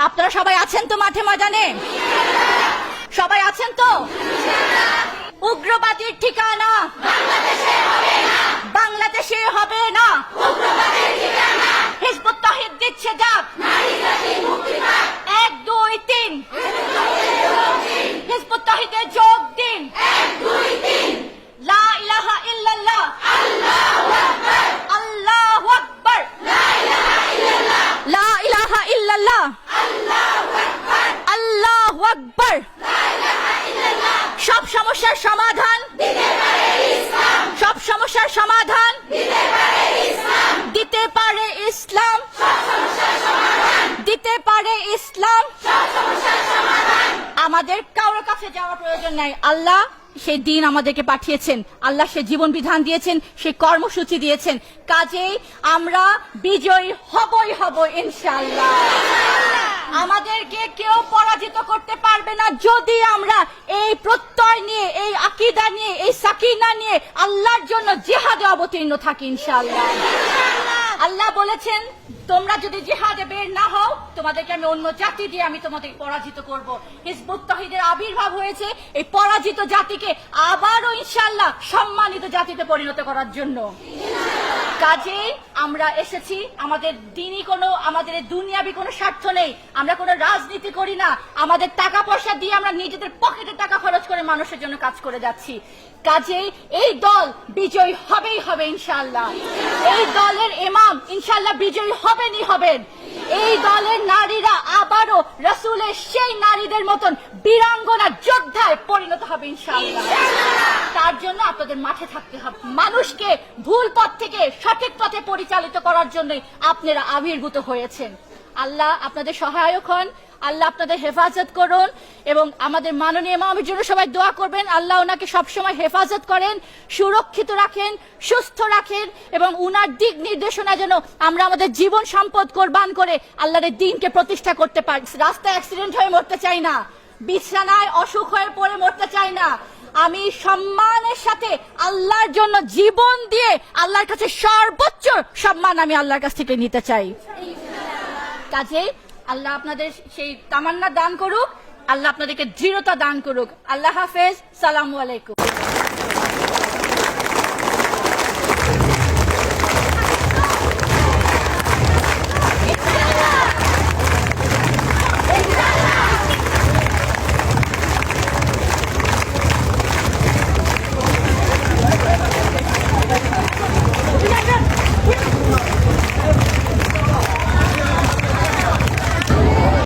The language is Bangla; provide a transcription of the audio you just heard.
আপনারা সবাই আছেন তো মাঠে ময়দানে? সবাই আছেন তো? উগ্রবাদীর ঠিকানা বাংলাদেশে হবে না। হিজবুত তাওহীদ দিচ্ছে ডাক, 1 2 3 হিজবুত তাওহীদে যোগ দিন। লা ইলাহা ইল্লাল্লাহ, আল্লাহু আকবার, লা ইলাহা ইল্লাল্লাহ, আল্লাহু আকবার। সব সমস্যার সমাধান সব সমস্যার সমাধান দিতে পারে ইসলাম, দিতে পারে ইসলাম। আমাদের কারোর কাছে যাওয়ার প্রয়োজন নাই। আল্লাহ সেই দিন আমাদেরকে পাঠিয়েছেন, আল্লাহ সে জীবন বিধান দিয়েছেন, সে কর্মসূচি দিয়েছেন। কাজেই আমরা বিজয়ী হবই হব ইনশাআল্লাহ। আমাদেরকে কেউ পরাজিত করতে পারবে না যদি আমরা এই প্রত্যয় নিয়ে, এই আকীদা নিয়ে, এই সাকিনা নিয়ে আল্লাহর জন্য জিহাদে অবতীর্ণ থাকি ইনশাআল্লাহ। আল্লাহ বলেছেন, তোমরা যদি জিহাদে বের না হও, তোমাদেরকে আমি অন্য জাতি দিয়ে আমি তোমাদেরকে পরাজিত করব। হিজবুত তাওহীদের আবির্ভাব হয়েছে এই পরাজিত জাতিকে আবারও ইনশাআল্লাহ সম্মানিত জাতিতে পরিণত করার জন্য। কাজেই আমরা এসেছি, আমাদের দিনই কোনো, আমাদের দুনিয়াবি কোনো স্বার্থ নেই। আমরা কোনো রাজনীতি করি না, আমাদের টাকা পয়সা দিয়ে আমরা নিজেদের পকেটে টাকা খরচ করে মানুষের জন্য কাজ করে যাচ্ছি। কাজেই এই দল বিজয়ী হবেই হবে ইনশাআল্লাহ। এই দলের ইমাম ইনশাআল্লাহ বিজয়ী হবেনই হবেন। এই দলের নারীরা আবারও রাসূলের সেই নারীদের মতন বীরাঙ্গনা যোদ্ধায় পরিণত হবে ইনশাআল্লাহ। তার জন্য আপনাদের মাঠে থাকতে হবে। মানুষকে ভুল পথ থেকে সঠিক পথে পরিচালিত করার জন্য আপনারা আবির্ভূত হয়েছেন। আল্লাহ আপনাদের সহায়ক হন, আল্লাহ আপনাদের হেফাজত করুন এবং আমাদের মাননীয় ইমামের জন্য সবাই দোয়া করবেন। আল্লাহ ওনাকে সবসময় হেফাজত করেন, সুরক্ষিত রাখেন, সুস্থ রাখেন এবং উনার দিক নির্দেশনা যেন আমরা আমাদের জীবন সম্পদ কোরবান করে আল্লাহর দ্বীনকে প্রতিষ্ঠা করতে পারি। রাস্তায় অ্যাক্সিডেন্ট হয়ে মরতে চাই না, বিছানায় অসুখ হয়ে পড়ে মরতে চাই না। আমি সম্মানের সাথে আল্লাহর জন্য জীবন দিয়ে আল্লাহর কাছে সর্বোচ্চ সম্মান আমি আল্লাহর কাছ থেকে নিতে চাই। কাজে আল্লাহ আপনাদের সেই তামান্না দান করুক, আল্লাহ আপনাদেরকে দৃঢ়তা দান করুক। আল্লাহ হাফেজ, সালামু আলাইকুম।